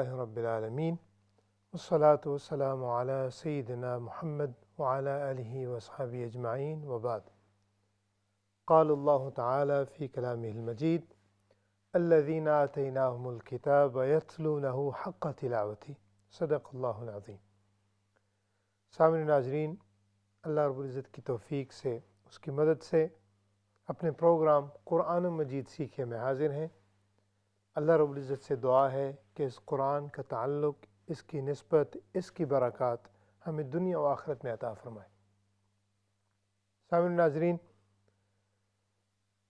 لله رب العالمين والصلاة والسلام على سيدنا محمد وعلى آله وصحبه أجمعين وبعد. قال الله تعالى في كلامه المجيد الذين آتيناهم الكتاب يتلونه حق تلاوته صدق اللہ العظیم. سامعین ناظرین، اللہ رب العزت کی توفیق سے، اس کی مدد سے اپنے پروگرام قرآن مجید سیکھے میں حاضر ہیں. اللہ رب العزت سے دعا ہے کہ اس قرآن کا تعلق، اس کی نسبت، اس کی برکات ہمیں دنیا و آخرت میں عطا فرمائے. سامعین ناظرین،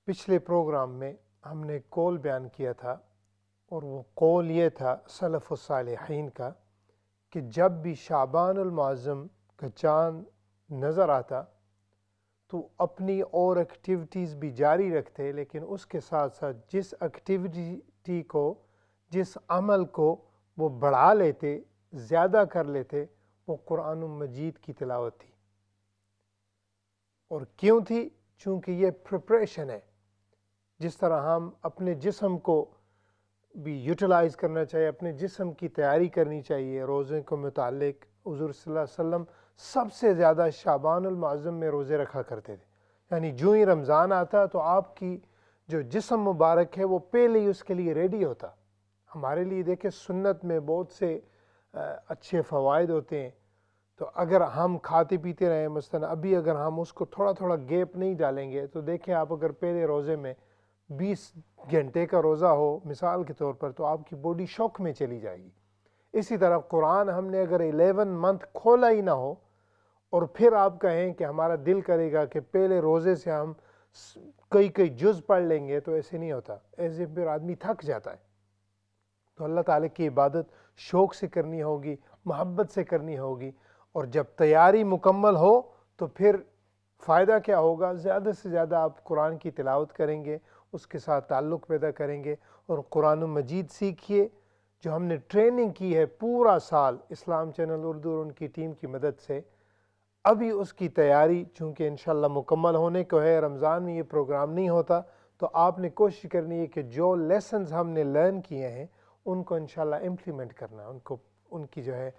پچھلے پروگرام میں ہم نے قول بیان کیا تھا، اور وہ قول یہ تھا سلف الصالحین کا کہ جب بھی شعبان المعظم کا چاند نظر آتا تو اپنی اور ایکٹیویٹیز بھی جاری رکھتے، لیکن اس کے ساتھ ساتھ جس ایکٹیویٹی کو، جس عمل کو وہ بڑھا لیتے، زیادہ کر لیتے، وہ قرآن مجید کی تلاوت تھی. اور کیوں تھی؟ چونکہ یہ پریپریشن ہے. جس طرح ہم اپنے جسم کو بھی یوٹیلائز کرنا چاہیے، اپنے جسم کی تیاری کرنی چاہیے. روزے کو متعلق حضور صلی اللہ علیہ وسلم سب سے زیادہ شعبان المعظم میں روزے رکھا کرتے تھے. یعنی جو ہی رمضان آتا تو آپ کی جو جسم مبارک ہے وہ پہلے ہی اس کے لیے ریڈی ہوتا. ہمارے لیے دیکھیں سنت میں بہت سے اچھے فوائد ہوتے ہیں. تو اگر ہم کھاتے پیتے رہیں، مثلا ابھی اگر ہم اس کو تھوڑا تھوڑا گیپ نہیں ڈالیں گے تو دیکھیں آپ اگر پہلے روزے میں 20 گھنٹے کا روزہ ہو مثال کے طور پر، تو آپ کی باڈی شوق میں چلی جائے گی. اسی طرح قرآن ہم نے اگر 11 منتھ کھولا ہی نہ ہو اور پھر آپ کہیں کہ ہمارا دل کرے گا کہ پہلے روزے سے ہم کئی جز پڑھ لیں گے، تو ایسے نہیں ہوتا. ایسے پھر آدمی تھک جاتا ہے. تو اللہ تعالیٰ کی عبادت شوق سے کرنی ہوگی، محبت سے کرنی ہوگی. اور جب تیاری مکمل ہو تو پھر فائدہ کیا ہوگا؟ زیادہ سے زیادہ آپ قرآن کی تلاوت کریں گے، اس کے ساتھ تعلق پیدا کریں گے، اور قرآن مجید سیکھیے. جو ہم نے ٹریننگ کی ہے پورا سال اسلام چینل اردو اور ان کی ٹیم کی مدد سے، ابھی اس کی تیاری چونکہ انشاءاللہ مکمل ہونے کو ہے. رمضان میں یہ پروگرام نہیں ہوتا، تو آپ نے کوشش کرنی ہے کہ جو لیسنز ہم نے لرن کیے ہیں ان کو انشاءاللہ امپلیمنٹ کرنا، ان کی جو ہے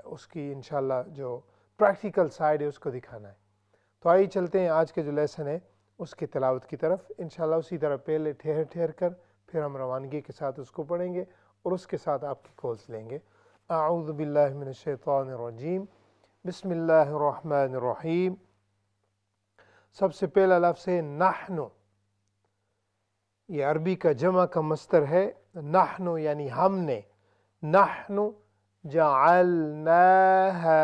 اس کی انشاءاللہ جو پریکٹیکل سائیڈ ہے اس کو دکھانا ہے. تو آئیے چلتے ہیں آج کے جو لیسن ہے اس کی تلاوت کی طرف. انشاءاللہ اسی طرح پہلے ٹھہر کر پھر ہم روانگی کے ساتھ اس کو پڑھیں گے اور اس کے ساتھ آپ کی کالز لیں گے. اعوذ باللہ من الشیطان الرجیم، بسم اللہ الرحمن الرحیم. سب سے پہلا لفظ ہے نحن. یہ عربی کا جمع کا مصدر ہے. نحن یعنی ہم نے. نحن جعلناها،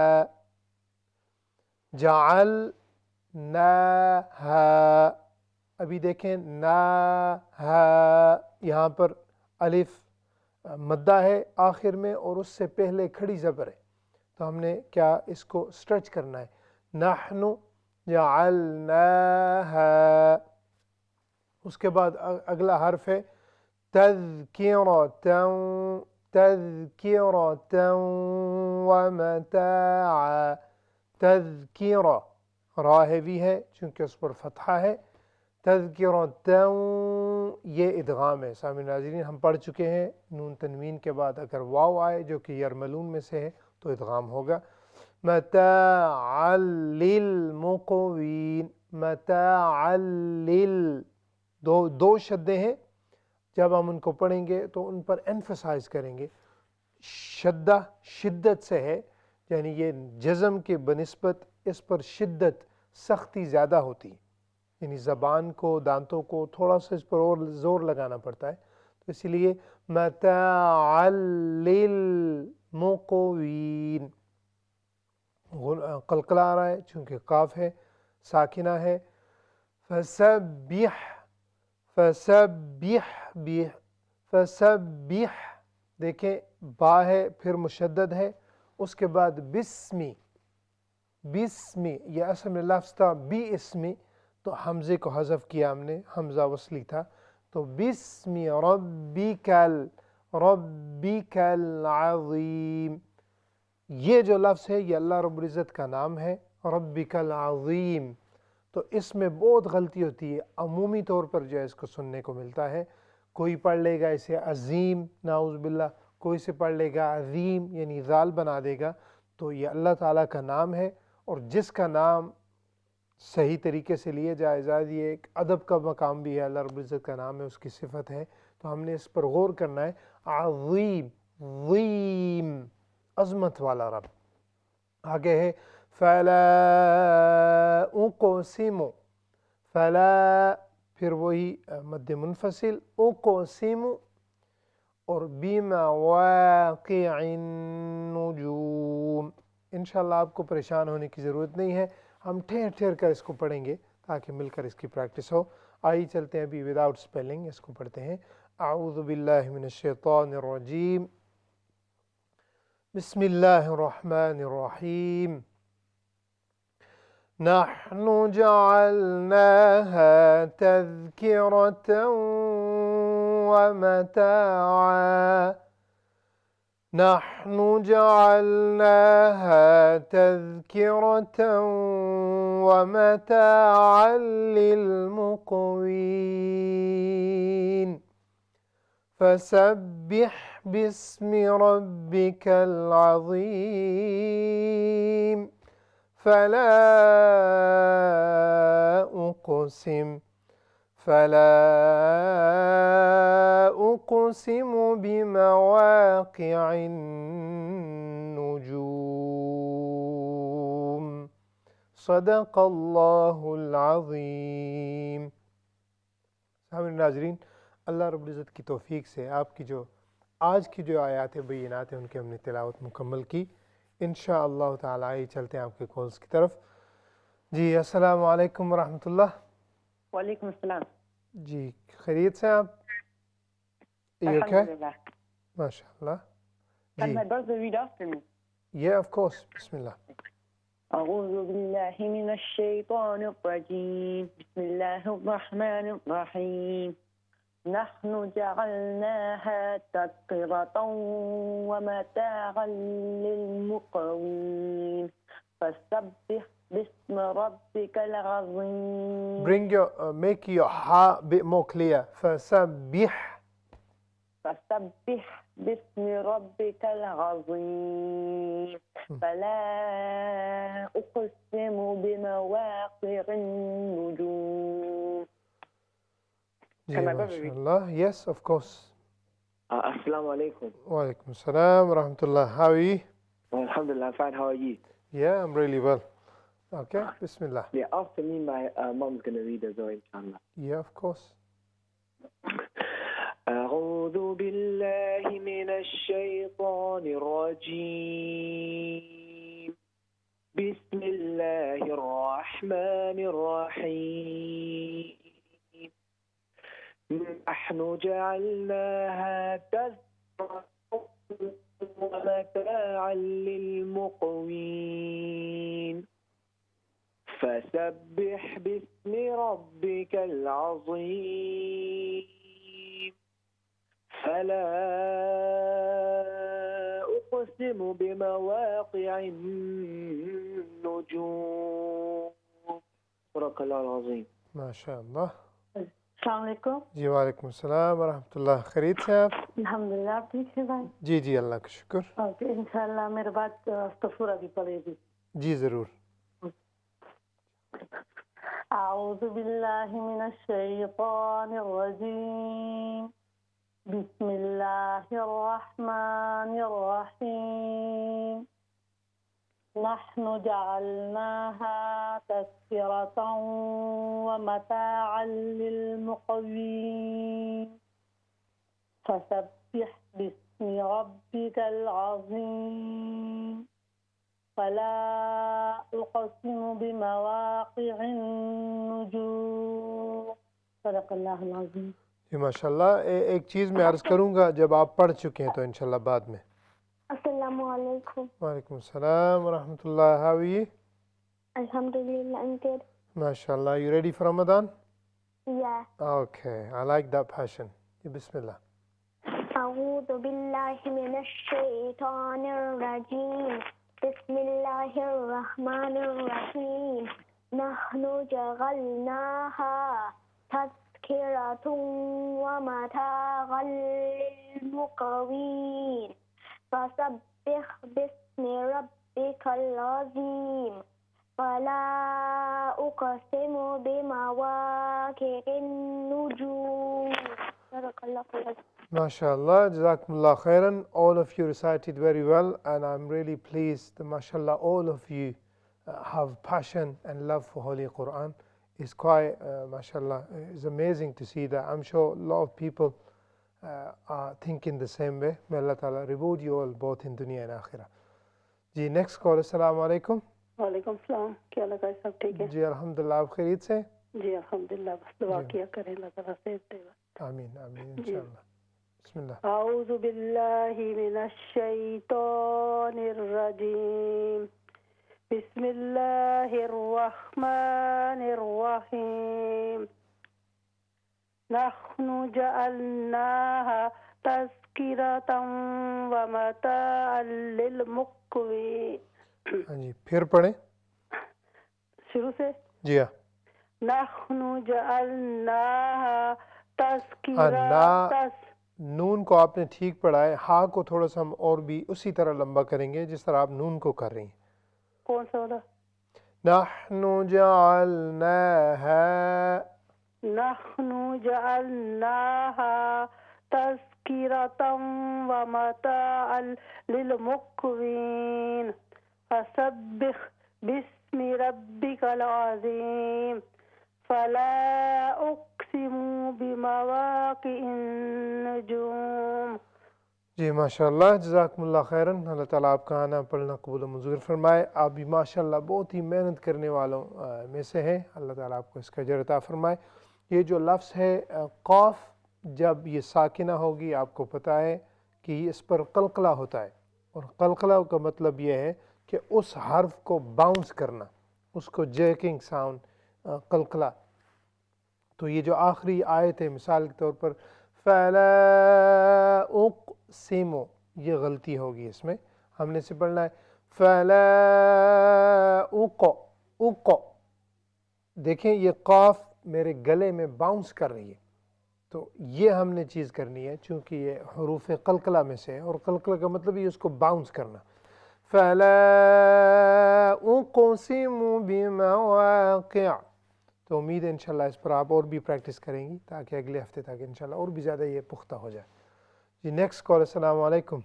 جعلناها. ابھی دیکھیں ناها، یہاں پر الف مدہ ہے آخر میں اور اس سے پہلے کھڑی زبر ہے، تو ہم نے کیا اس کو سٹریچ کرنا ہے. نحن جعلناها. اس کے بعد اگلا حرف ہے تذکرۃ، تذکرۃ ومتاعا. تذکرہ را ہیوی ہے چونکہ اس پر فتحہ ہے. تذکرۃ یہ ادغام ہے. سامعین ناظرین، ہم پڑھ چکے ہیں نون تنوین کے بعد اگر واو آئے جو کہ یرملون میں سے ہے تو ادغام ہوگا. متاعا للمقوین. متاعا لل، دو شدے ہیں. جب ہم ان کو پڑھیں گے تو ان پر ایمفسائز کریں گے. شدہ شدت سے ہے، یعنی یہ جزم کے بنسبت اس پر شدت سختی زیادہ ہوتی ہے، یعنی زبان کو، دانتوں کو تھوڑا سا اس پر اور زور لگانا پڑتا ہے. تو اسی لیے متاعا للمقوین. قلقلہ آ رہا ہے چونکہ قاف ہے، ساکنہ ہے. فسبح، فسبح فسبح. دیکھیں با ہے پھر مشدد ہے. اس کے بعد بسمی. بسمی یہ اصل میں لفظ تھا بی اسمی، تو حمزے کو حذف کیا ہم نے، حمزہ وصلی تھا. تو بسمی ربک ربک العظیم. یہ جو لفظ ہے یہ اللہ رب العزت کا نام ہے ربک العظیم. تو اس میں بہت غلطی ہوتی ہے، عمومی طور پر جو ہے اس کو سننے کو ملتا ہے. کوئی پڑھ لے گا اسے عظیم، نعوذ باللہ. کوئی سے پڑھ لے گا عظیم یعنی ذال بنا دے گا تو یہ اللہ تعالیٰ کا نام ہے، اور جس کا نام صحیح طریقے سے لیے جائے یہ ایک ادب کا مقام بھی ہے، اللہ رب العزت کا نام ہے، اس کی صفت ہے، تو ہم نے اس پر غور کرنا ہے۔ عظیم، ظیم، عظمت والا رب۔ آگے ہے فلا اقسم، فلا پھر وہی مد منفصل، اقسم اور بمواقع النجوم۔ انشاءاللہ آپ کو پریشان ہونے کی ضرورت نہیں ہے، ہم ٹھہر ٹھہر کر اس کو پڑھیں گے تاکہ مل کر اس کی پریکٹس ہو۔ آئیے چلتے ہیں ابھی وداؤٹ سپیلنگ اس کو پڑھتے ہیں۔ اعوذ باللہ من الشیطان الرجیم، بسم اللہ الرحمن الرحیم۔ نحن جعلناها تذکرة ومتاعا، نحن جعلناها تذكرة ومتاعا للمقوين، فسبح باسم ربك العظيم، فلا أقسم بمواقع النجوم، صدق اللہ العظیم۔ سامعین ناظرین، اللہ رب العزت کی توفیق سے آپ کی جو آج کی جو آیات بینات ہیں ان کی ہم نے تلاوت مکمل کی۔ انشاءاللہ تعالیٰ ہی چلتے ہیں آپ کے کالز کی طرف۔ جی السلام علیکم ورحمۃ اللہ۔ وعلیکم السلام۔ جی خیریت سے آپ؟ Alhamdulillah. MashaAllah. Can my brother read after me? Yeah, of course. Bismillah. أعوذ بالله من الشيطان الرجيم، بسم الله الرحمن الرحيم، نحن جعلناها تذكرة ومتاعا للمقوين، فسبح باسم ربك العظيم. Bring your, make your ha a bit more clear. فسبح. فسبح باسم ربك العظيم، فلا أقسم بمواقع النجوم. جی MashaAllah. Yes, of course. Assalamu alaikum. Wa alaikum assalam wa rahmatullah. How are you? Alhamdulillah, fine. How are you? Yeah, I'm really well. Okay, Bismillah. Yeah, after me, my mom's going to read as well, inshallah. Yeah, of course. أعوذ بالله من الشيطان الرجيم، بسم الله الرحمن الرحيم، نحن جعلناها تذكرة ومتاعا للمقوين، فسبح باسم ربك العظيم، فلا أقسم بمواقع النجوم، صدق الله العظيم. MashaAllah. السلام علیکم۔ جی وعلیکم السلام ورحمۃ اللہ۔ خیریت سے آپ؟ الحمدللہ، آپ ٹھیک ہے بھائی؟ جی جی اللہ کا شکر۔ اوکے، انشاءاللہ میرے بعد استغفار بھی پڑھے گی۔ جی ضرور۔ اعوذ باللہ من الشیطان الرجیم، بسم اللہ الرحمن الرحیم، نحن جعلناها تذکرة ومتاعا للمقوین، فسبح باسم ربك العظیم، فلا أقسم بمواقع النجوم، صدق اللہ العظیم۔ جی ماشاءاللہ۔ ایک چیز میں عرض کروں گا، جب آپ پڑھ چکے ہیں تو انشاءاللہ بعد میں۔ السلام علیکم۔ وعلیکم السلام ورحمۃ اللہ۔ How are you? Alhamdulillah, I'm good. MashaAllah. You ready for Ramadan? Yeah. Okay, I like that passion. Bismillah. أعوذ بالله من الشيطان الرجيم، بسم الله الرحمن الرحيم، نحن جعلناها تذكرة تذكرة ومتاعا للمقوين فسبح باسم ربك العظيم فلا أقسم بمواقع النجوم صدق الله العظيم. MashaAllah, Jazakumullah khairan. All of you recited very well, and I'm really pleased. MashaAllah, all of you have passion and love for Holy Quran. It's quite, MashaAllah, it's amazing to see that. I'm sure a lot of people are thinking the same way. May Allah Ta'ala reward you all both in dunya and akhirah. Ji, next call. Assalamu alaikum. وعلیکم السلام. کیا لگا سب ٹھیک ہے؟ جی الحمدللہ، آپ خیریت سے؟ جی الحمدللہ. بس دعا کیا کریں اللہ تعالیٰ سے. آمین آمین انشاءاللہ. بسم اللہ. اعوذ باللہ من الشیطان الرجیم. بسم اللہ الرحمن الرحیم. نحن جعلناها تذکرة ومتاعا للمقوین. ہاں جی، پھر پڑھیں. شروع سے. جی ہاں. نحن جعلناها تذکرة. نون کو آپ نے ٹھیک پڑھا ہے، ہاں کو تھوڑا سا ہم اور بھی اسی طرح لمبا کریں گے جس طرح آپ نون کو کر رہی ہیں. کون سا والا؟ نحن جعلناها. نحن جعلناها تذکرة ومتاعا للمقوین فسبح باسم ربک العظیم فلا اقسم بمواقع النجوم. جی ماشاءاللہ، جزاکم اللہ خیراً. اللہ تعالیٰ آپ کا آنا پڑھنا قبول و منظور فرمائے. آپ بھی ماشاءاللہ بہت ہی محنت کرنے والوں میں سے ہیں. اللہ تعالیٰ آپ کو اس کا اجر عطا فرمائے. یہ جو لفظ ہے قاف، جب یہ ساکنہ ہوگی آپ کو پتہ ہے کہ اس پر قلقلہ ہوتا ہے، اور قلقلہ کا مطلب یہ ہے کہ اس حرف کو باؤنس کرنا، اس کو جیکنگ ساؤنڈ، قلقلہ. تو یہ جو آخری آیت ہے مثال کے طور پر فَلَا أُقْسِمُ، یہ غلطی ہوگی. اس میں ہم نے اسے پڑھنا ہے فَلَا أُقْ. دیکھیں یہ قاف میرے گلے میں باؤنس کر رہی ہے، تو یہ ہم نے چیز کرنی ہے چونکہ یہ حروف قلقلہ میں سے ہے، اور قلقلہ کا مطلب یہ اس کو باؤنس کرنا. فَلَا أُقْسِمُ بِمَوَاقِعِ. تو امید ہے انشاءاللہ اس پر آپ اور بھی پریکٹس کریں گی تاکہ اگلے ہفتے تک انشاءاللہ اور بھی زیادہ یہ پختہ ہو جائے. جی نیکسٹ کال. السلام علیکم.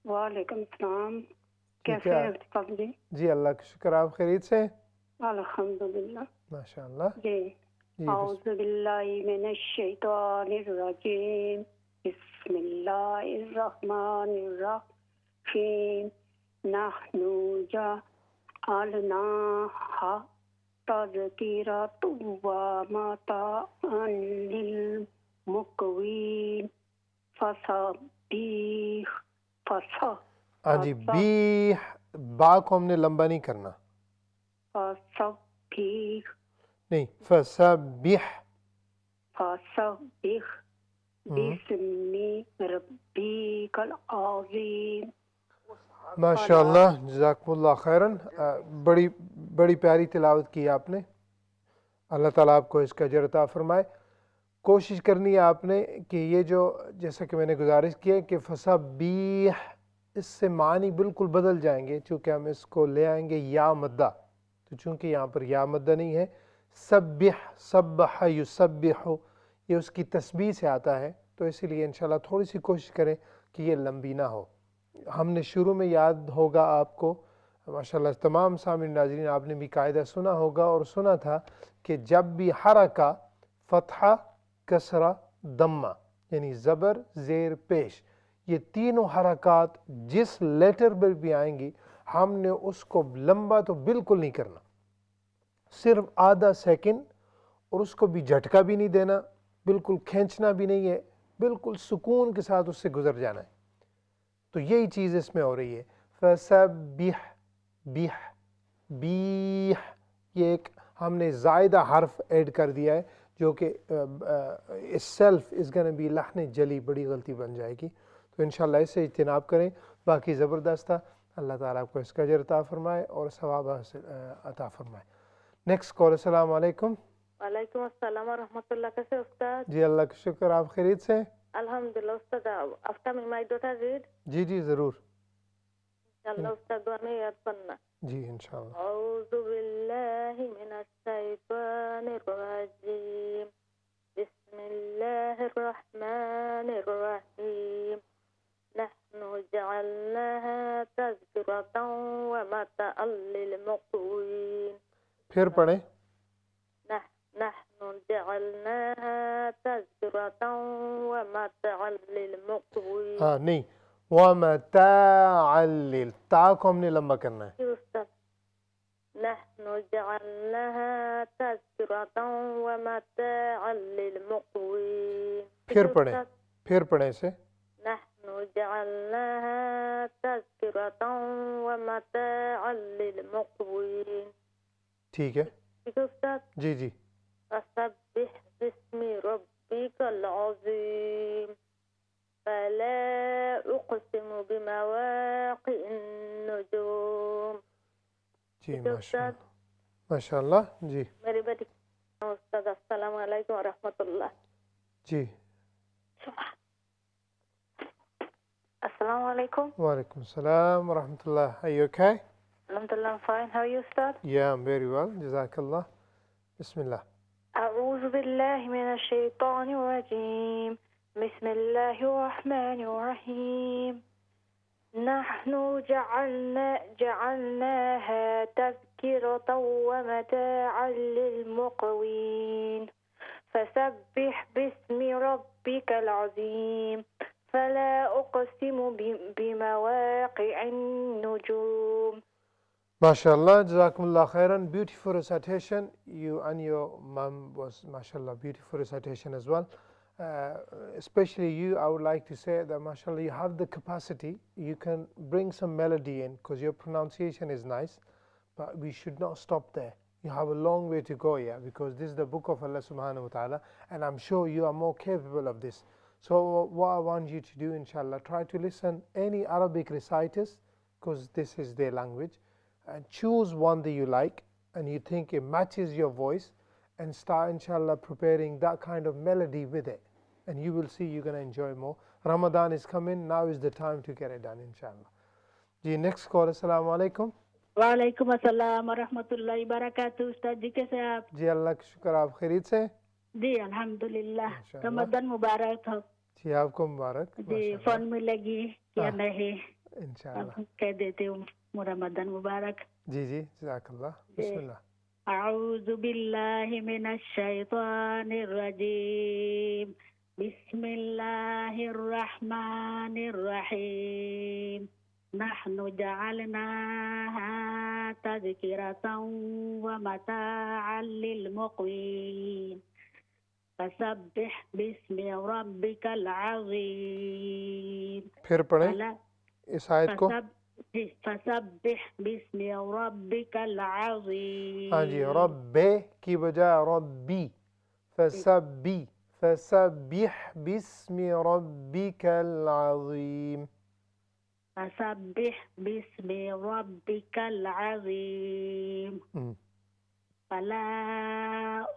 وعلیکم السلام. کیسے ہیں جی؟ جی اللہ کا شکر. آپ خیریت سے؟ الحمدللہ. ماشاءاللہ. جی. اعوذ باللہ من الشیطان الرجیم. بسم اللہ الرحمن الرحیم. نحن جعلناها تذکرة ومتاعا للمقوین فسبح. ہاں جی، بی با کو ہم نے لمبا نہیں کرنا. فسبح نہیں، فسبح. فسبح بسم ربک العظیم. ماشاءاللہ، جزاکم اللہ خیراً. بڑی پیاری تلاوت کی آپ نے. اللہ تعالیٰ آپ کو اس کا اجر عطا فرمائے. کوشش کرنی ہے آپ نے کہ یہ جو جیسا کہ میں نے گزارش کی ہے کہ فسبح، اس سے معنی بالکل بدل جائیں گے چونکہ ہم اس کو لے آئیں گے یا مدہ. تو چونکہ یہاں پر یا مدہ نہیں ہے، سبح، سبح یسبح، یہ اس کی تسبیح سے آتا ہے. تو اسی لیے انشاءاللہ تھوڑی سی کوشش کریں کہ یہ لمبی نہ ہو. ہم نے شروع میں یاد ہوگا آپ کو ماشاءاللہ تمام سامعین ناظرین، آپ نے بھی قاعدہ سنا ہوگا اور سنا تھا کہ جب بھی حرکہ، فتحہ، کسرہ، ضمہ، یعنی زبر، زیر، پیش، یہ تینوں حرکات جس لیٹر پر بھی آئیں گی ہم نے اس کو لمبا تو بالکل نہیں کرنا، صرف آدھا سیکنڈ، اور اس کو بھی جھٹکا بھی نہیں دینا، بالکل کھینچنا بھی نہیں ہے، بالکل سکون کے ساتھ اس سے گزر جانا ہے. تو یہی چیز اس میں ہو رہی ہے. فسبح، بیح، بیح، یہ ایک ہم نے زائدہ حرف ایڈ کر دیا ہے جو کہ اس سیلف از گن بی لحن جلی، بڑی غلطی بن جائے گی. تو انشاءاللہ اس سے اجتناب کریں. باقی زبردست تھا. اللہ تعالیٰ آپ کو اس کا اجر عطا فرمائے اور ثواب عطا فرمائے. Next call. السلام علیکم. وعلیکم السلام ورحمۃ اللہ. کیسے استاد؟ جی اللہ کا شکر. آپ خیریت سے ہیں؟ الحمدللہ. استاد, after me my daughter read. جی جی ضرور. انشاءاللہ استاد دعا میں یاد کرنا. جی انشاءاللہ. اعوذ باللہ من الشیطان الرجیم. بسم اللہ الرحمن الرحیم. نحن جعلناها تذکرة ومتاعا للمقوین. پھر پڑھیں. نحن جعلناها تذکرة ومتاعا للمقوین. ہاں نہیں, وَمَتَاعًا تا کو ہم نے لمبا کرنا ہے. استاد, نحن جعلناها تذکرة ومتاعا للمقوین. پھر پڑھیں. پھر پڑھیں اسے. نحن جعلناها تذکرة ومتاعا للمقوین. ٹھیک ہے. ٹھیک ہے استاد. جی جی. فسبح باسم ربك العظيم. فلا أقسم بمواقع النجوم. جی ماشاء اللہ. ماشاء اللہ. جی میری بیٹی استاد السلام علیکم ورحمۃ اللہ. جی. السلام علیکم. وعلیکم السلام ورحمۃ اللہ. Are you okay? الحمدللہ I'm fine. How are you استاد؟ Yeah, I'm very well. جزاک اللہ. بسم اللہ. أعوذ بالله من الشيطان الرجيم. بسم الله الرحمن الرحيم. نحن جعلناها تذكرة ومتاعا للمقوين. فسبح باسم ربك العظيم. فلا أقسم بمواقع النجوم. MashaAllah, Jazakumullah khairan. Beautiful recitation. You and your mom was, MashaAllah, beautiful recitation as well. Especially you, I would like to say that, MashaAllah, you have the capacity. You can bring some melody in because your pronunciation is nice. But we should not stop there. You have a long way to go, yeah, because this is the book of Allah subhanahu wa ta'ala. And I'm sure you are more capable of this. So what I want you to do, inshallah, try to listen any Arabic reciters because this is their language. And choose one that you like and you think it matches your voice and start inshallah preparing that kind of melody with it, and you will see you're going to enjoy more. Ramadan is coming, now is the time to get it done inshallah. Ji, next call. Assalamu alaikum. وعلیکم السلام ورحمۃ اللہ وبرکاتہ. استاد جی کیسے ہیں آپ؟ جی اللہ کا شکر. آپ خیریت سے؟ جی الحمدللہ. ماشاءاللہ. رمضان مبارک ہو. جی آپ کو مبارک. جی فون میں لگی کیا نہیں انشاءاللہ کہہ دیتے ہوں رمضان مبارک. جی جی جزاک اللہ. بسم اللہ. اعوذ باللہ من الشیطان الرجیم. بسم اللہ الرحمن الرحیم. نحن جعلناها تذکرة ومتاعا للمقوین. فسبح باسم ربك العظیم. پھر پڑھیں اس آیت کو. فسبح باسم ربك العظیم. ہاں جی, رب کی بجائے ربی. فسبح باسم ربك العظیم. فسبح باسم ربك العظیم. فلا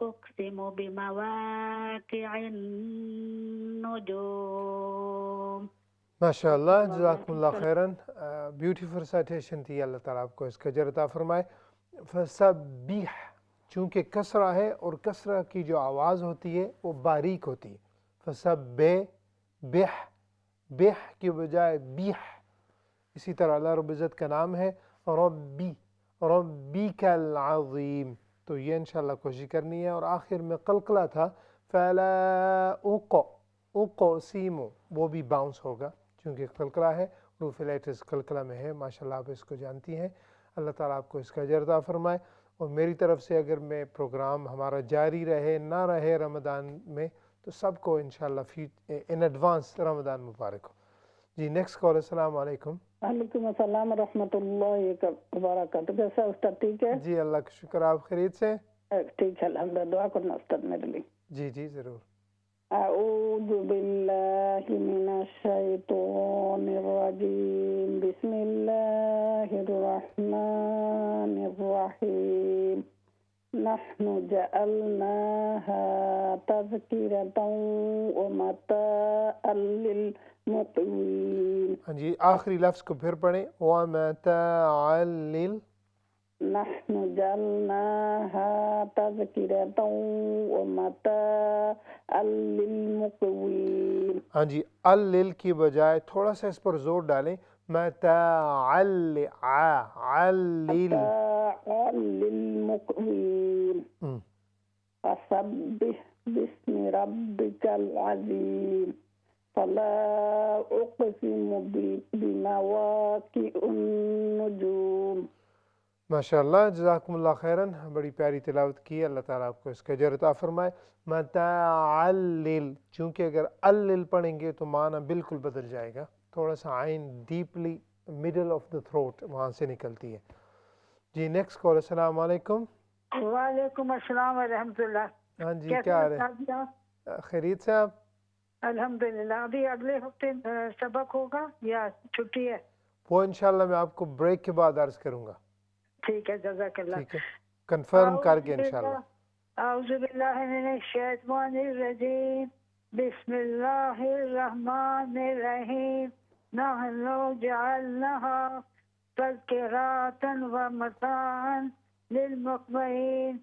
أقسم بمواقع النجوم. ماشاءاللہ جزاکم اللہ خیراً. بیوٹیفل رسائٹیشن تھی. اللہ تعالیٰ آپ کو اس کا اجر عطا فرمائے. فسبح چونکہ کسرہ ہے اور کسرہ کی جو آواز ہوتی ہے وہ باریک ہوتی ہے. فسبح بح کی بجائے بیح. اسی طرح اللہ رب العزت کا نام ہے ربک العظیم. تو یہ انشاءاللہ کوشش کرنی ہے. اور آخر میں قلقلہ تھا فلا اقسم, وہ بھی باؤنس ہوگا چونکہ قلقلہ ہے. حروف لیٹرز قلقلہ میں ہے. ماشاءاللہ آپ اس کو جانتی ہیں. اللہ تعالیٰ آپ کو اس کا اجر عطا فرمائے. اور میری طرف سے اگر میں پروگرام ہمارا جاری رہے نہ رہے رمضان میں تو سب کو انشاءاللہ in advance Ramzan Mubarak who. G next call. السلام علیکم. وعلیکم السلام ورحمۃ اللہ وبرکاتہ. کیسا استاد؟ ٹھیک ہے جی اللہ کا شکر. آپ خیریت سے؟ ٹھیک ہے الحمدللہ. دعا کرنا استاد میرے لیے. جی جی ضرور. اعوذ باللہ من الشیطان الرجیم. بسم اللہ الرحمن الرحیم. نحن جعلناها تذكرة ومتاعا للمقوين. ہاں جی آخری لفظ کو پھر پڑھیں وَمَتَاعًا نحن جعلناها تذكرة ومتاعا للمقوين. ہاں جی اللل کی بجائے تھوڑا سا اس پر زور ڈالیں متاعًا متاعا للمقوين. فسبح باسم ربك العظيم. فلا أقسم بمواقع النجوم. ماشاء اللہ جزاکم اللہ خیراً، بڑی پیاری تلاوت کی، اللہ تعالیٰ آپ کو اس کا اجر عطا فرمائے. متاعًا چونکہ اگر اللل پڑھیں گے تو معنی بالکل بدل جائے گا، تھوڑا سا عین deeply middle of the throat وہاں سے نکلتی ہے. جی نیکسٹ کال. السلام علیکم. وعلیکم السلام ورحمۃ اللہ. ہاں جی کیا حال ہے؟ خیریت سے آپ؟ الحمدللہ. ابھی اگلے ہفتے سبق ہوگا یا چھٹی ہے؟ وہ انشاءاللہ میں آپ کو بریک کے بعد عرض کروں گا. ٹھیک ہے جزاک اللہ. ٹھیک ہے کنفرم کر کے انشاءاللہ. اعوذ باللہ من الشیطان الرجیم. بسم اللہ الرحمن الرحیم. نحن جعلناها تذکرة ومتاعا للمقوین.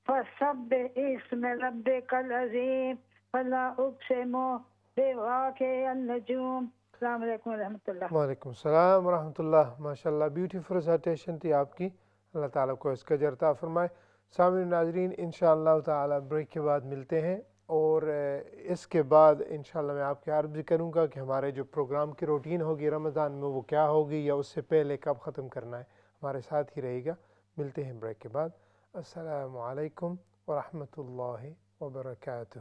فسبح اسم ربک العظیم. فلا اقسم بمواقع النجوم. السلام علیکم ورحمۃ اللہ. وعلیکم السلام ورحمۃ اللہ. ماشاءاللہ بیوٹیفل ریسائٹیشن تھی آپ کی، اللہ تعالیٰ کو اس کا اجر عطا فرمائے. سامعین ناظرین انشاءاللہ تعالیٰ بریک کے بعد ملتے ہیں، اور اس کے بعد انشاءاللہ میں آپ کے عرض بھی کروں گا کہ ہمارے جو پروگرام کی روٹین ہوگی رمضان میں وہ کیا ہوگی، یا اس سے پہلے کب ختم کرنا ہے. ہمارے ساتھ ہی رہے گا. ملتے ہیں بریک کے بعد. السلام علیکم ورحمۃ اللہ وبرکاتہ.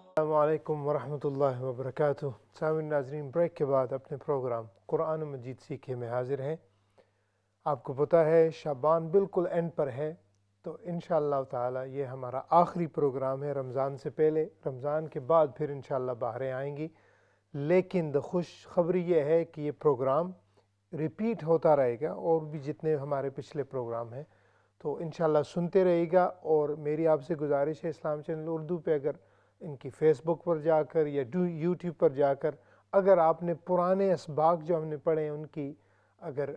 السلام علیکم ورحمۃ اللہ وبرکاتہ. سامعین ناظرین بریک کے بعد اپنے پروگرام قرآن مجید سیکھے میں حاضر ہیں. آپ کو پتہ ہے شعبان بالکل اینڈ پر ہے، تو انشاءاللہ تعالی یہ ہمارا آخری پروگرام ہے رمضان سے پہلے. رمضان کے بعد پھر انشاءاللہ باہریں آئیں گی، لیکن خوش خبری یہ ہے کہ یہ پروگرام ریپیٹ ہوتا رہے گا، اور بھی جتنے ہمارے پچھلے پروگرام ہیں تو انشاءاللہ سنتے رہے گا. اور میری آپ سے گزارش ہے اسلام چینل اردو پہ اگر ان کی فیس بک پر جا کر یا یوٹیوب پر جا کر اگر آپ نے پرانے اسباق جو ہم نے پڑھے ہیں ان کی اگر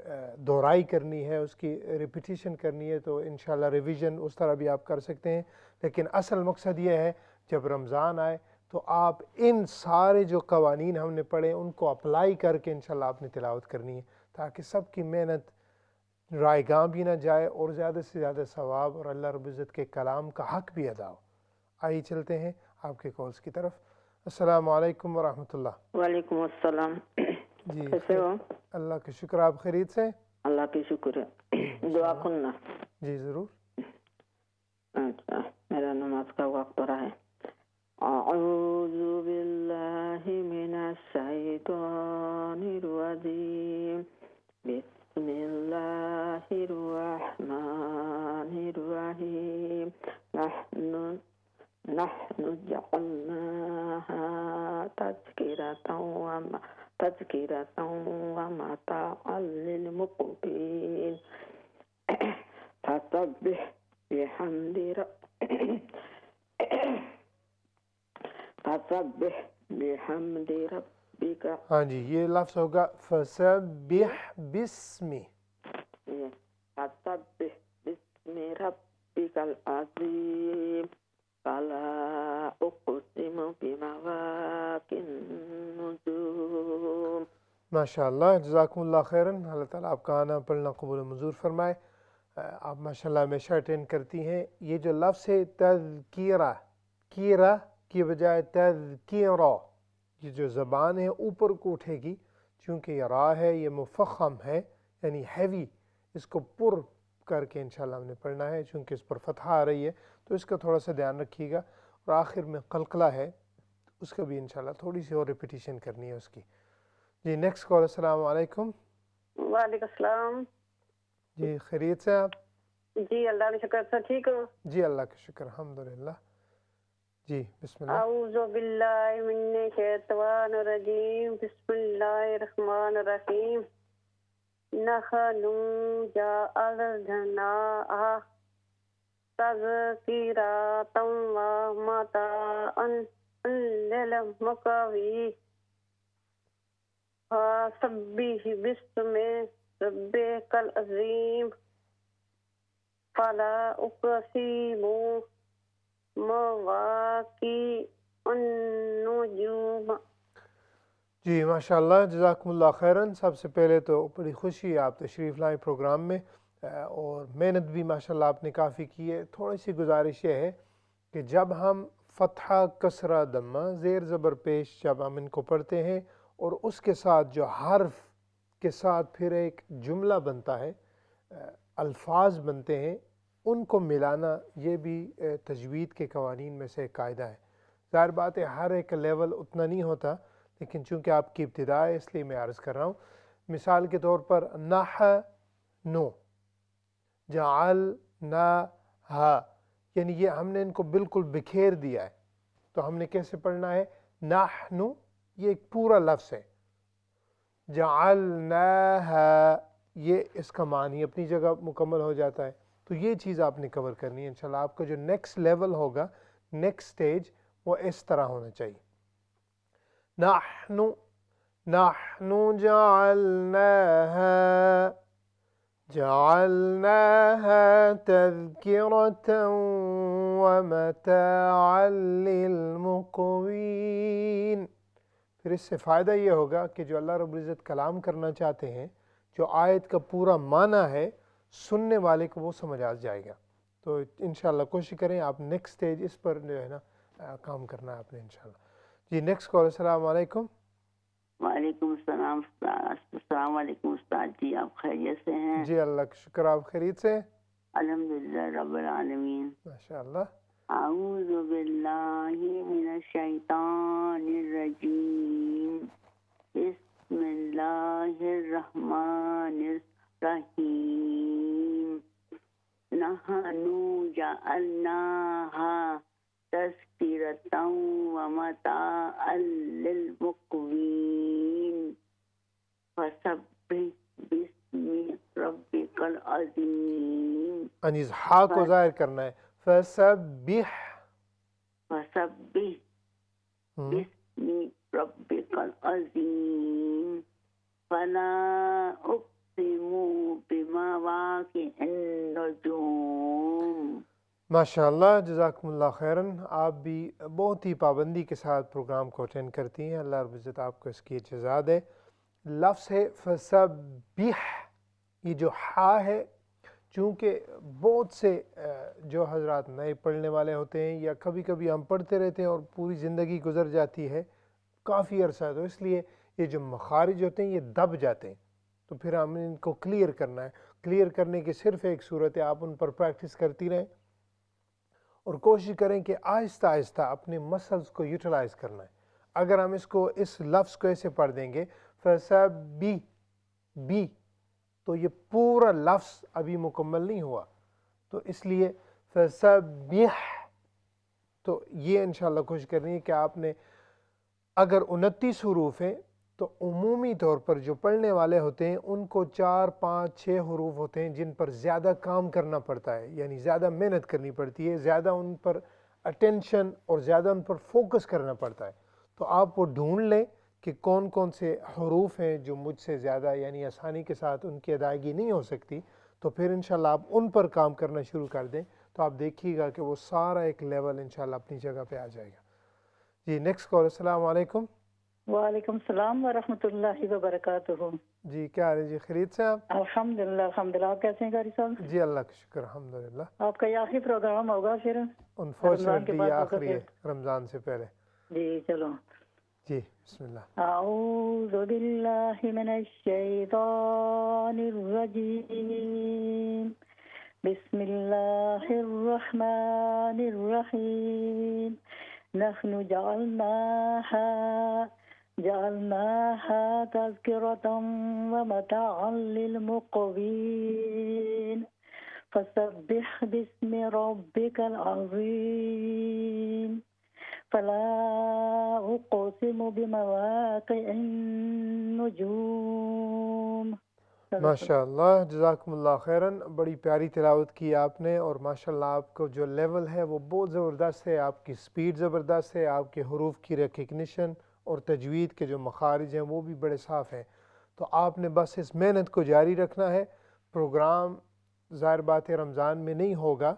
دہرائی کرنی ہے، اس کی ریپیٹیشن کرنی ہے، تو انشاءاللہ ریویژن اس طرح بھی آپ کر سکتے ہیں. لیکن اصل مقصد یہ ہے جب رمضان آئے تو آپ ان سارے جو قوانین ہم نے پڑھے ان کو اپلائی کر کے انشاءاللہ آپ نے تلاوت کرنی ہے، تاکہ سب کی محنت رائے گاں بھی نہ جائے اور زیادہ سے زیادہ ثواب اور اللہ رب العزت کے کلام کا حق بھی ادا ہو. آئیے چلتے ہیں آپ کے کالز کی طرف. السلام علیکم ورحمۃ اللہ. وعلیکم السلام. جی کیسے ہو؟ اللہ کا شکر. آپ خیریت سے؟ اللہ کی شکر ہے. دعا کرنا. جی ضرور. اچھا میرا نماز کا وقت ہو رہا ہے. اعوذ باللہ من الشیطان الرجیم. بسم اللہ الرحمن الرحیم. نحن جعلناها تذکرة ومتاعا للمقوین. فسبح بحمد ربک. ہاں جی یہ لفظ ہوگا فسبح بسمی. فسبح بسم ربک العظیم. فلا اقسم بمواقع النجوم. ماشاءاللہ جزاکم اللہ خیراً. اللہ تعالیٰ آپ کا آنا پڑھنا قبول و منظور فرمائے. آپ ماشاءاللہ ہمیشہ اٹینڈ کرتی ہیں. یہ جو لفظ ہے تذکیرہ، کیرہ کی بجائے تذکیرہ، یہ جو زبان ہے اوپر کو اٹھے گی، چونکہ یہ را ہے یہ مفخم ہے یعنی ہیوی، اس کو پر کر کے انشاءاللہ ہم نے پڑھنا ہے. چونکہ اس پر فتحہ آ رہی ہے تو اس کا تھوڑا سا دھیان رکھیے گا. اور آخر میں قلقلہ ہے اس کا بھی انشاءاللہ تھوڑی سی اور ریپیٹیشن کرنی ہے اس کی. جی نیکسٹ کال. السلام علیکم. وعلیکم السلام. جی خیریت سے آپ؟ جی اللہ کا شکر سے ٹھیک ہو. جی اللہ کا شکر الحمدللہ. جی بسم اللہ. اعوذ باللہ من الشیطان الرجیم. بسم اللہ الرحمن الرحیم. نحن جعلناها تذکرۃ ومتاعا للمقوین فسبح باسم ربک العظیم. فلا اقسم مواقع النجوم. جی ماشاء اللہ جزاکم اللہ خیراً. سب سے پہلے تو بڑی خوشی ہے آپ تشریف لائیں پروگرام میں، اور محنت بھی ماشاء اللہ آپ نے کافی کی ہے. تھوڑی سی گزارش یہ ہے کہ جب ہم فتحہ کسرہ دمہ زیر زبر پیش جب ہم ان کو پڑھتے ہیں اور اس کے ساتھ جو حرف کے ساتھ پھر ایک جملہ بنتا ہے، الفاظ بنتے ہیں، ان کو ملانا یہ بھی تجوید کے قوانین میں سے ایک قاعدہ ہے. ظاہر بات ہے ہر ایک لیول اتنا نہیں ہوتا، لیکن چونکہ آپ کی ابتدا ہے اس لیے میں عرض کر رہا ہوں. مثال کے طور پر نحن جعلناها، یعنی یہ ہم نے ان کو بالکل بکھیر دیا ہے. تو ہم نے کیسے پڑھنا ہے؟ نحن یہ ایک پورا لفظ ہے، جعلناها یہ اس کا معنی اپنی جگہ مکمل ہو جاتا ہے. تو یہ چیز آپ نے کور کرنی ہے انشاءاللہ. آپ کا جو نیکسٹ لیول ہوگا، نیکسٹ سٹیج، وہ اس طرح ہونا چاہیے. نحن جعلناها تذکرة ومتاعا للمقوین. پھر اس سے فائدہ یہ ہوگا کہ جو اللہ رب العزت کلام کرنا چاہتے ہیں، جو آیت کا پورا معنی ہے، سننے والے کو وہ سمجھ آ جائے گا. تو انشاءاللہ کوشش کریں آپ نیکسٹ سٹیج اس پر جو ہے نا کام کرنا ہے آپ نے انشاءاللہ. جی نیکسٹ کال. السلام علیکم. وعلیکم السلام. السلام علیکم استاد جی، آپ خیریت سے ہیں؟ جی اللہ کا شکر. آپ خیریت سے؟ الحمدللہ رب العالمین. ماشاءاللہ. اعوذ باللہ من الشیطان الرجیم. بسم اللہ الرحمن الرحیم. نحن جعلناها تذکرة ومتاعا للمقوین فسبح باسم ربک العظیم. انیز ہا کو ظاہر کرنا ہے. فسبح باسم ربک العظیم. فلا اقسم بمواقع النجوم. ماشاءاللہ جزاکم اللہ خیراً. آپ بھی بہت ہی پابندی کے ساتھ پروگرام کو اٹینڈ کرتی ہیں. اللہ رب العزت آپ کو اس کی جزا دے. لفظ ہے فسبح، یہ جو ہا ہے، چونکہ بہت سے جو حضرات نئے پڑھنے والے ہوتے ہیں یا کبھی کبھی ہم پڑھتے رہتے ہیں اور پوری زندگی گزر جاتی ہے کافی عرصہ، تو اس لیے یہ جو مخارج ہوتے ہیں یہ دب جاتے ہیں. تو پھر ہم ان کو کلیئر کرنا ہے. کلیئر کرنے کی صرف ایک صورت ہے، آپ ان پر پریکٹس کرتی رہیں اور کوشش کریں کہ آہستہ آہستہ اپنے مسلز کو یوٹیلائز کرنا ہے. اگر ہم اس لفظ کو ایسے پڑھ دیں گے فسبح بی، تو یہ پورا لفظ ابھی مکمل نہیں ہوا. تو اس لیے فسبح، تو یہ انشاءاللہ کوشش کرنی ہے کہ آپ نے اگر 29 حروف ہیں تو عمومی طور پر جو پڑھنے والے ہوتے ہیں ان کو 4 5 6 حروف ہوتے ہیں جن پر زیادہ کام کرنا پڑتا ہے، یعنی زیادہ محنت کرنی پڑتی ہے، زیادہ ان پر اٹینشن اور زیادہ ان پر فوکس کرنا پڑتا ہے. تو آپ وہ ڈھونڈ لیں کہ کون کون سے حروف ہیں جو مجھ سے زیادہ یعنی آسانی کے ساتھ ان کی ادائیگی نہیں ہو سکتی. تو پھر انشاءاللہ آپ ان پر کام کرنا شروع کر دیں تو آپ دیکھیے گا کہ وہ سارا ایک لیول انشاءاللہ اپنی جگہ پہ آ جائے گا. جی نیکسٹ کال. السلام علیکم. وعلیکم السلام ورحمۃ اللہ وبرکاتہ. جی کیا حال ہے جی؟ خیریت سے آپ؟ الحمدللہ الحمدللہ. آپ کیسے ہیں قاری صاحب؟ جی اللہ کا شکر الحمدللہ. آپ کا یہ آخری پروگرام ہوگا پھر؟ انفارچونیٹلی یہ آخری ہے رمضان سے پہلے. جی چلو. جی بسم اللہ. اعوذ باللہ من الشیطان الرجیم. بسم اللہ الرحمن الرحیم. نحن جعلناها تذکرة ومتاعا للمقوین فسبح باسم ربك العظيم فلا أقسم بمواقع النجوم. ماشاء اللہ، جزاکم اللہ خیراً. بڑی پیاری تلاوت کی آپ نے، اور ماشاء اللہ آپ کو جو لیول ہے وہ بہت زبردست ہے، آپ کی سپیڈ زبردست ہے، آپ کے حروف کی ریکگنیشن اور تجوید کے جو مخارج ہیں وہ بھی بڑے صاف ہیں. تو آپ نے بس اس محنت کو جاری رکھنا ہے. پروگرام ظاہر بات ہے رمضان میں نہیں ہوگا،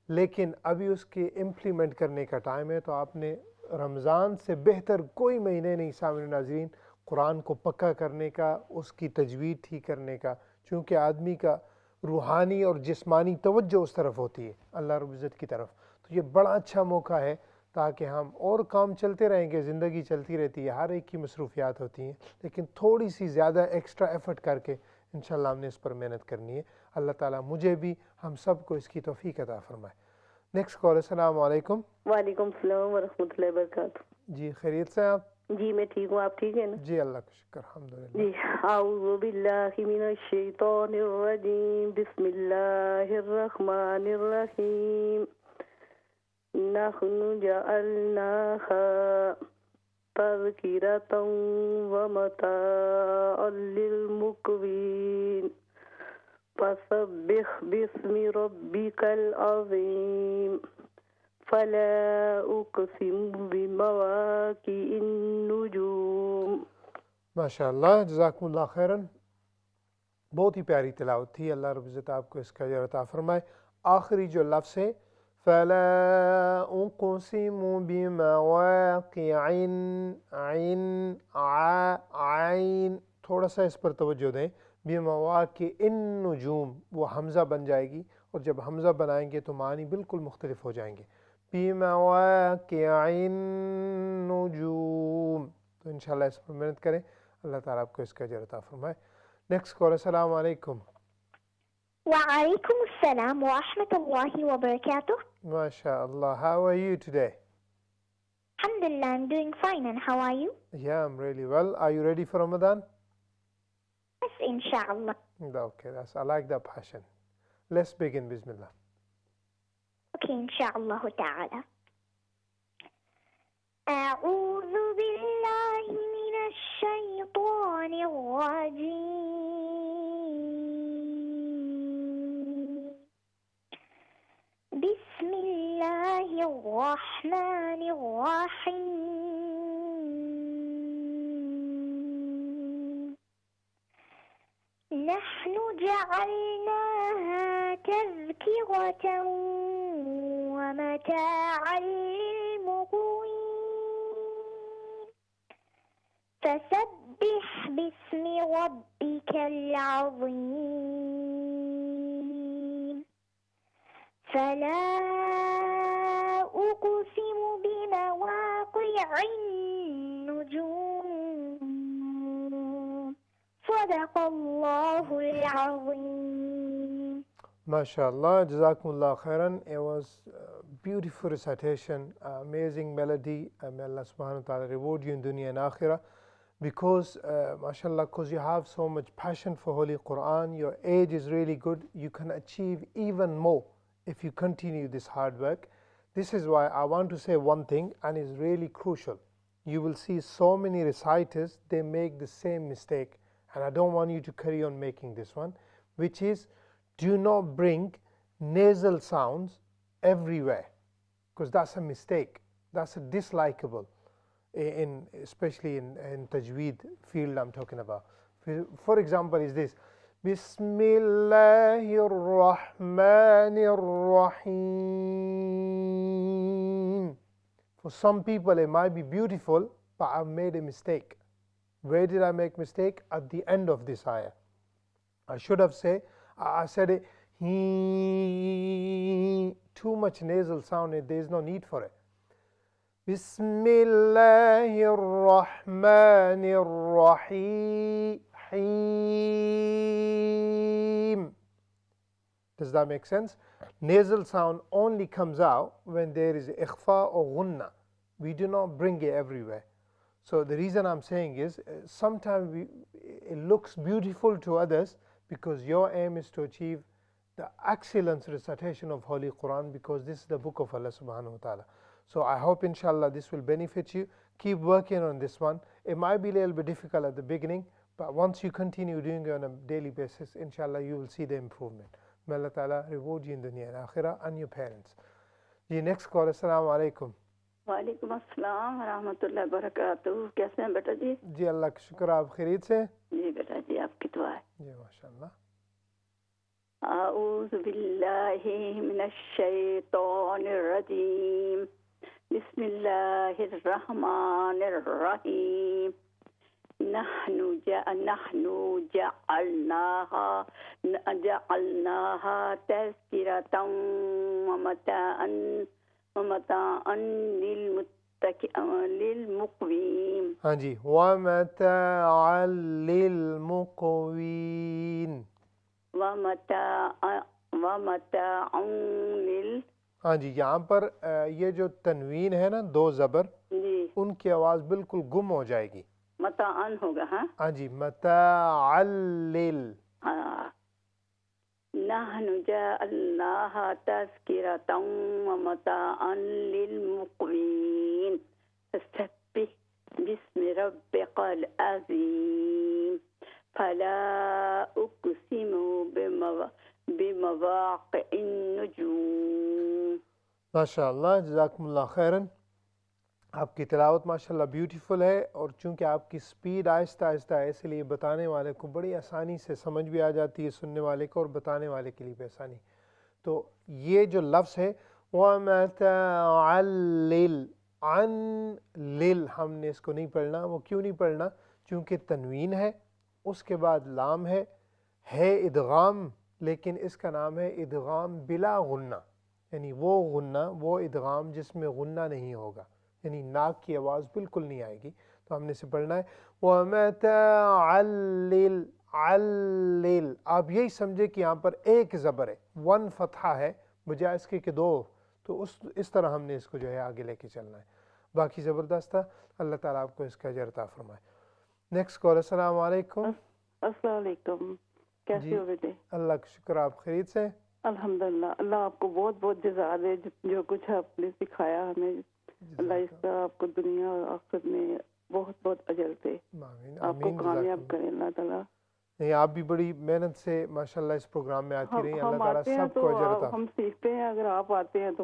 لیکن ابھی اس کے امپلیمنٹ کرنے کا ٹائم ہے. تو آپ نے رمضان سے بہتر کوئی مہینے نہیں سامعین ناظرین قرآن کو پکا کرنے کا، اس کی تجوید ٹھیک کرنے کا، چونکہ آدمی کا روحانی اور جسمانی توجہ اس طرف ہوتی ہے اللہ رب العزت کی طرف. تو یہ بڑا اچھا موقع ہے تاکہ ہم اور کام چلتے رہیں گے، زندگی چلتی رہتی ہے، ہر ایک کی مصروفیات ہوتی ہیں، لیکن تھوڑی سی زیادہ ایکسٹرا ایفرٹ کر کے انشاءاللہ ہم نے اس پر محنت کرنی ہے. اللہ تعالیٰ مجھے بھی ہم سب کو اس کی توفیق عطا فرمائے. Next call. السلام علیکم. وعلیکم السلام ورحمۃ اللہ وبرکاتہ. جی خیریت سے آپ؟ جی میں ٹھیک ہوں، آپ ٹھیک ہیں نا؟ جی اللہ کا شکر الحمدللہ. جی اعوذ باللہ من الشیطان الرجیم، بسم اللہ الرحمن الرحیم. نحن جعلناها تذکرۃ ومتاعا للمقوین فسبح باسم ربک العظیم فلا اقسم بمواقع النجوم. ماشاء اللہ جزاکم اللہ خیراً. بہت ہی پیاری تلاوت تھی. اللہ رب العزت آپ کو اس کا اجر عطا فرمائے. آخری جو لفظ ہے فلا اقسم بمواقع عین، تھوڑا سا اس پر توجہ دیں. بمواقع النجوم وہ حمزہ بن جائے گی، اور جب حمزہ بنائیں گے تو معنی بالکل مختلف ہو جائیں گے. بمواقع النجوم. تو انشاءاللہ اس پر محنت کریں. اللہ تعالیٰ آپ کو اس کا اجر عطا فرمائے. Next call. السلام علیکم. وعلیکم السلام ورحمۃ اللہ وبرکاتہ. ماشاء اللہ. How are you today? Alhamdulillah, I'm doing fine, and how are you? Yeah, I'm really well. Are you ready for Ramadan? Yes, inshallah. Okay, I like that passion. Let's begin. Bismillah. Okay, inshallah ta'ala. أعوذ بالله من الشيطان الرجيم. بسم الله الرحمن الرحيم. نحن جعلناها تذكرة ومتاعا للمقوين فسبح باسم ربك العظيم فلا أقسم بمواقع النجوم صدق الله العظيم. MashaAllah, Jazakumullah khairan. It was beautiful recitation, amazing melody. May Allah subhanahu wa ta'ala reward you in dunya and akhirah. Because, mashallah, because you have so much passion for Holy Quran, your age is really good, you can achieve even more if you continue this hard work. This is why I want to say one thing, and it's really crucial. You will see so many reciters, they make the same mistake, and I don't want you to carry on making this one, which is, do not bring nasal sounds everywhere, because that's a mistake. That's a dislikable, especially in tajweed field I'm talking about. For example, is this Bismillahir Rahmanir Rahim. For some people it might be beautiful, but I've made a mistake. Where did I make mistake? At the end of this ayah. I should have said, I said it, he, too much nasal sound, there is no need for it. Bismillahir Rahmanir Rahim. Does that make sense? Nasal sound only comes out when there is ikhfa or ghunna. We do not bring it everywhere. So the reason I'm saying is, sometimes it looks beautiful to others because your aim is to achieve the excellent recitation of Holy Quran, because this is the book of Allah subhanahu wa ta'ala. So I hope inshallah this will benefit you. Keep working on this one. It might be a little bit difficult at the beginning, but once you continue doing it on a daily basis, inshallah you will see the improvement. May Allah ta'ala reward you in dunya and akhirah and your parents. The next call, assalamu alaikum. وعلیکم السلام ورحمۃ اللہ وبرکاتہ. کیسے ہیں بیٹا جی؟ جی اللہ کا شکر. آپ خیریت سے؟ جی بیٹا جی آپ کی دعا ہے. جی ماشاء اللہ. اعوذ باللہ من الشیطان الرجیم. بسم اللہ الرحمن الرحیم. نحن جعلناها تذکرة ومتاعا للمقوین. ہاں جی. ومتاعا للمقوین. ہاں جی. یہاں پر یہ جو تنوین ہے نا، دو زبر، جی ان کی آواز بالکل گم ہو جائے گی. متاعن ہوگا. ہاں ہاں جی. متاعا لل. نحن جعلناها تذکرة ومتاعا للمقوین. فسبح باسم ربک العظیم. فلا اقسم بمواقع النجوم. ماشاء اللہ. جزاکم اللہ خیراً. آپ کی تلاوت ماشاءاللہ بیوٹیفل ہے، اور چونکہ آپ کی سپیڈ آہستہ آہستہ ہے، اس لیے بتانے والے کو بڑی آسانی سے سمجھ بھی آ جاتی ہے، سننے والے کو، اور بتانے والے کے لیے بھی آسانی. تو یہ جو لفظ ہے وَمَتَاعًا لِّلْ، عن لِل، ہم نے اس کو نہیں پڑھنا. وہ کیوں نہیں پڑھنا؟ چونکہ تنوین ہے، اس کے بعد لام ہے ادغام، لیکن اس کا نام ہے ادغام بلا غنہ، یعنی وہ غنہ، وہ ادغام جس میں غنہ نہیں ہوگا، یعنی ناک کی آواز بالکل نہیں آئے گی. تو ہم نے اسے پڑھنا ہے وَمَتَاعًا لِّلْ. عَلِّل، آپ یہی سمجھے کہ یہاں پر ایک زبر ہے، ون فتحہ ہے بجائے اس کے کہ دو. تو اس طرح ہم نے اس کو جو ہے آگے لے کے چلنا ہے. باقی زبردست تھا. اللہ تعالیٰ آپ کو اس کا اجر عطا فرمائے. Next call. السلام علیکم. السلام علیکم. کیسے ہو بیٹے؟ اللہ کا شکر. آپ خیریت سے؟ الحمدللہ. اللہ آپ کو بہت بہت جزا دے، جو کچھ آپ نے سکھایا ہمیں، اللہ اس کا آپ کو دنیا اور آخرت میں بہت بہت اجر دے. آپ کو کامیاب کرے اللہ تعالیٰ. نہیں، آپ بھی بڑی محنت سے ماشاءاللہ اس پروگرام میں آتی رہی. اللہ تعالیٰ سب کو اجر عطا. ہم سیکھتے ہیں، اگر آپ آتے ہیں تو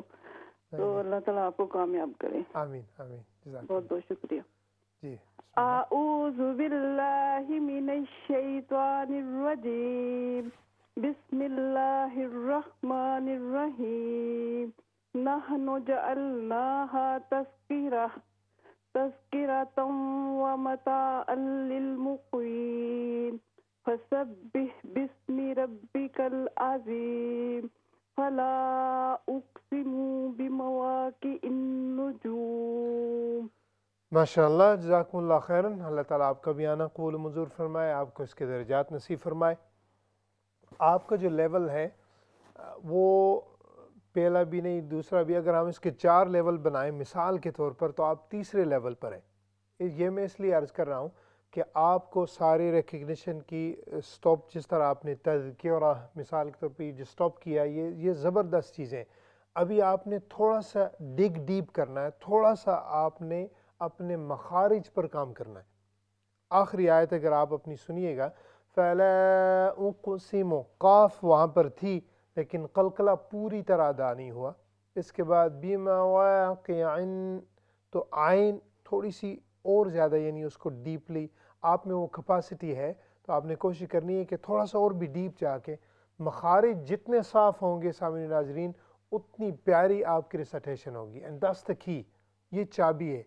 اللہ تعالیٰ آپ کو کامیاب کرے. آمین آمین. بہت بہت شکریہ. جی. اعوذ باللہ من الشیطان الرجیم. بسم اللہ الرحمن الرحیم. نحن جعلناها تذکرة ومتاعا للمقوین. فسبح باسم ربک العظیم. فلا اقسم بمواقع النجوم. ماشاءاللہ. جزاکم اللہ خیراً. اللہ تعالیٰ آپ کا بھی آنا قبول و منظور فرمائے، آپ کو اس کے درجات نصیب فرمائے. آپ کا جو لیول ہے وہ پہلا بھی نہیں، دوسرا بھی، اگر ہم اس کے 4 لیول بنائیں مثال کے طور پر، تو آپ تیسرے لیول پر ہیں. یہ میں اس لیے عرض کر رہا ہوں کہ آپ کو سارے ریکگنیشن کی سٹاپ، جس طرح آپ نے تذکرہ مثال کے طور پہ جو سٹاپ کیا، یہ زبردست چیزیں. ابھی آپ نے تھوڑا سا ڈگ ڈیپ کرنا ہے، تھوڑا سا آپ نے اپنے مخارج پر کام کرنا ہے. آخری آیت اگر آپ اپنی سنیے گا، فَلَا أُقْسِمُ، قاف وہاں پر تھی لیکن قلقلہ پوری طرح ادا نہیں ہوا. اس کے بعد بِمَوَاقِعٍ، تو عین تھوڑی سی اور زیادہ، یعنی اس کو ڈیپلی، آپ میں وہ کپاسٹی ہے، تو آپ نے کوشش کرنی ہے کہ تھوڑا سا اور بھی ڈیپ جا کے مخارج جتنے صاف ہوں گے سامعین ناظرین، اتنی پیاری آپ کی ریسائٹیشن ہوگی. اینڈ دیٹس دی کی، یہ چابی ہے.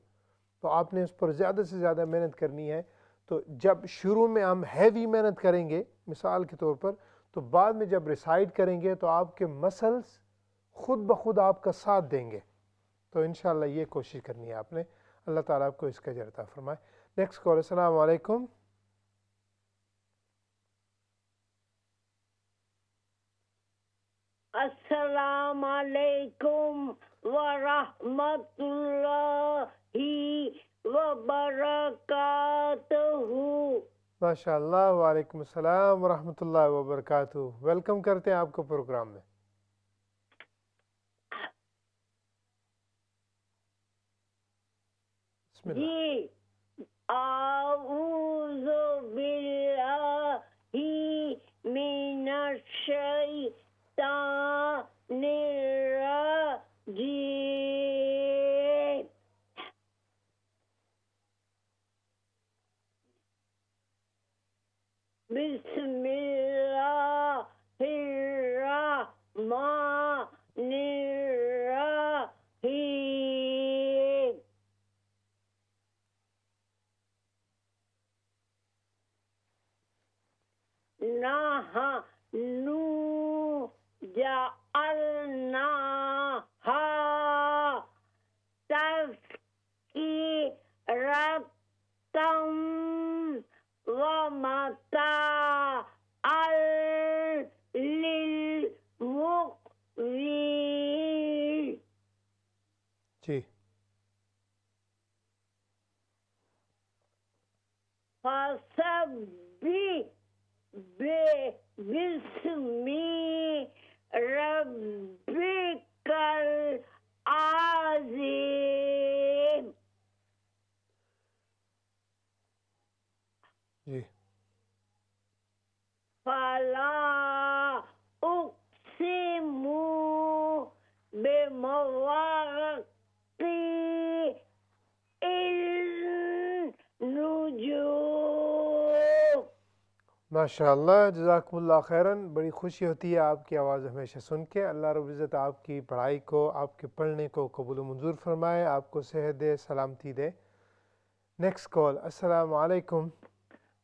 تو آپ نے اس پر زیادہ سے زیادہ محنت کرنی ہے. تو جب شروع میں ہم ہیوی محنت کریں گے مثال کے طور پر، تو بعد میں جب ریسائٹ کریں گے تو آپ کے مسلز خود بخود آپ کا ساتھ دیں گے. تو انشاءاللہ یہ کوشش کرنی ہے آپ نے. اللہ تعالیٰ آپ کو اس کا اجر عطا فرمائے. Next call. السلام علیکم. السلام علیکم ورحمۃ اللہ وبرکاتہ. ماشاء اللہ، وعلیکم السلام ورحمۃ اللہ وبرکاتہ. ویلکم کرتے ہیں آپ کو پروگرام میں. بسم اللہ. جی اعوذ باللہ من الشیطان الرجیم. بسم اللہ الرحمن الرحیم. نحن جعلناها تذکرة ومتاعا للمقوین. جی فسبح باسم ربك العظیم. جی فلا اقسم بمواقع النجوم. ماشاء اللہ، جزاکم اللہ خیراً. بڑی خوشی ہوتی ہے آپ کی آواز ہمیشہ سن کے. اللہ رب العزت آپ کی پڑھائی کو، آپ کے پڑھنے کو قبول و منظور فرمائے، آپ کو صحت دے، سلامتی دے. Next call. السلام علیکم.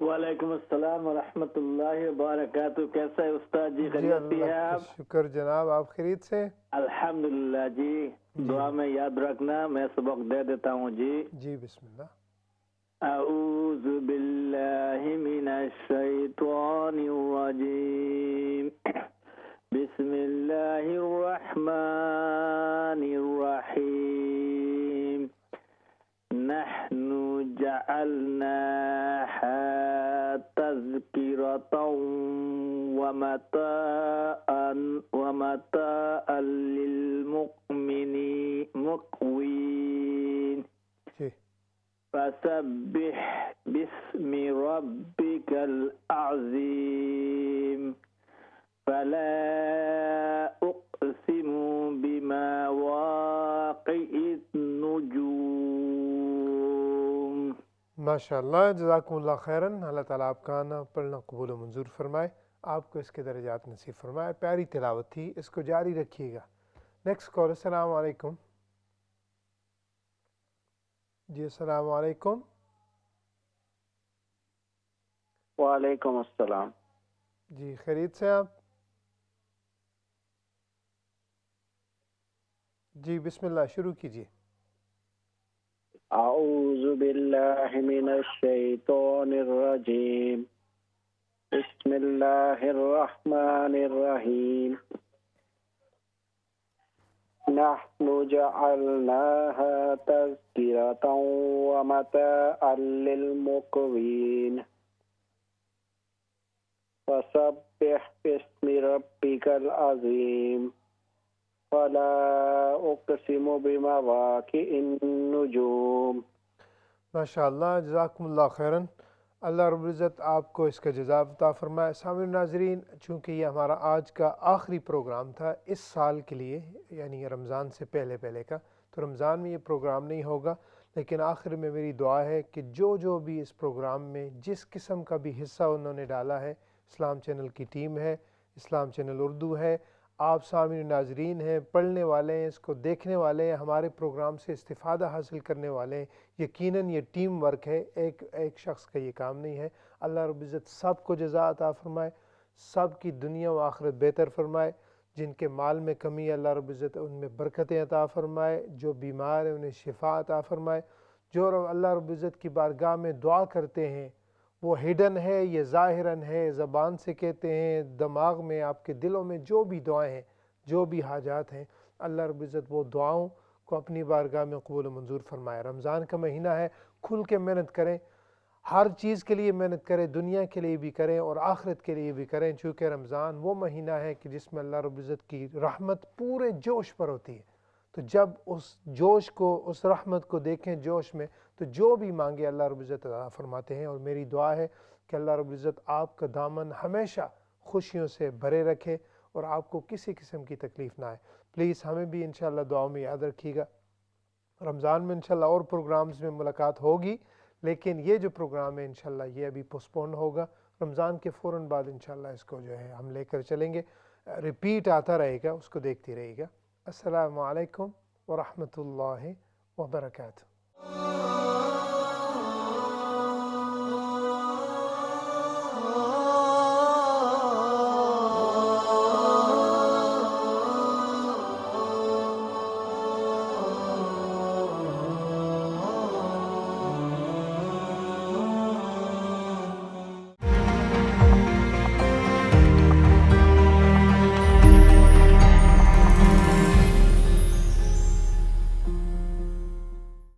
وعلیکم السلام ورحمۃ اللہ وبرکاتہ. کیسا ہے استاد جی؟ خیریت سے ہیں آپ؟ شکر جناب، آپ خیریت سے؟ الحمدللہ جی. دعا میں یاد رکھنا. میں سبق دے دیتا ہوں جی. جی بسم اللہ. اعوذ باللہ من الشیطان الرجیم. بسم اللہ الرحمن الرحیم. نحن جعلناها تذکرة ومتاعا للمقوین. فسبح باسم ربك العظیم. فلا اقسم بمواقع النجوم. ماشاء اللہ، جزاکم اللہ خیراً. اللہ تعالیٰ آپ کا آنا پڑھنا قبول و منظور فرمائے، آپ کو اس کے درجات نصیب فرمائے. پیاری تلاوت تھی، اس کو جاری رکھیے گا. Next call. السلام علیکم. جی السلام علیکم. وعلیکم السلام. جی خیریت سے آپ؟ جی بسم اللہ شروع کیجیے. اعوذ باللہ من الشیطان الرجیم. بسم اللہ الرحمن الرحیم. نحن جعلناها تذکرة ومتاعا للمقوین. فسبح باسم ربك العظیم. فلا اقسم بمواقع النجوم. ماشاء اللہ، جزاکم اللہ خیراً. اللہ رب العزت آپ کو اس کا جزا عطا فرمائے. سامعین ناظرین، چونکہ یہ ہمارا آج کا آخری پروگرام تھا اس سال کے لیے، یعنی رمضان سے پہلے کا، تو رمضان میں یہ پروگرام نہیں ہوگا، لیکن آخر میں میری دعا ہے کہ جو بھی اس پروگرام میں جس قسم کا بھی حصہ انہوں نے ڈالا ہے، اسلام چینل کی ٹیم ہے، اسلام چینل اردو ہے، آپ سامعین ناظرین ہیں، پڑھنے والے ہیں، اس کو دیکھنے والے ہیں، ہمارے پروگرام سے استفادہ حاصل کرنے والے ہیں. یقیناً یہ ٹیم ورک ہے، ایک شخص کا یہ کام نہیں ہے. اللہ رب العزت سب کو جزا عطا فرمائے، سب کی دنیا و آخرت بہتر فرمائے. جن کے مال میں کمی ہے اللہ رب العزت ان میں برکتیں عطا فرمائے. جو بیمار ہیں انہیں شفا عطا فرمائے. جو اللہ رب العزت کی بارگاہ میں دعا کرتے ہیں، وہ ہڈن ہے، یہ ظاہراً ہے، زبان سے کہتے ہیں، دماغ میں، آپ کے دلوں میں جو بھی دعائیں ہیں، جو بھی حاجات ہیں، اللہ رب العزت وہ دعاؤں کو اپنی بارگاہ میں قبول و منظور فرمائے. رمضان کا مہینہ ہے، کھل کے محنت کریں. ہر چیز کے لیے محنت کریں، دنیا کے لیے بھی کریں اور آخرت کے لیے بھی کریں، چونکہ رمضان وہ مہینہ ہے کہ جس میں اللہ رب العزت کی رحمت پورے جوش پر ہوتی ہے۔ تو جب اس جوش کو، اس رحمت کو دیکھیں جوش میں، تو جو بھی مانگے اللہ رب العزت عطا فرماتے ہیں۔ اور میری دعا ہے کہ اللہ رب العزت آپ کا دامن ہمیشہ خوشیوں سے بھرے رکھے اور آپ کو کسی قسم کی تکلیف نہ آئے۔ پلیز ہمیں بھی انشاءاللہ دعاؤں میں یاد رکھیے گا۔ رمضان میں انشاءاللہ اور پروگرامز میں ملاقات ہوگی، لیکن یہ جو پروگرام ہے انشاءاللہ یہ ابھی پوسٹپون ہوگا۔ رمضان کے فوراً بعد انشاءاللہ اس کو جو ہے ہم لے کر چلیں گے، ریپیٹ آتا رہے گا، اس کو دیکھتی رہے گا۔ السلام علیکم ورحمۃ اللہ وبرکاتہ۔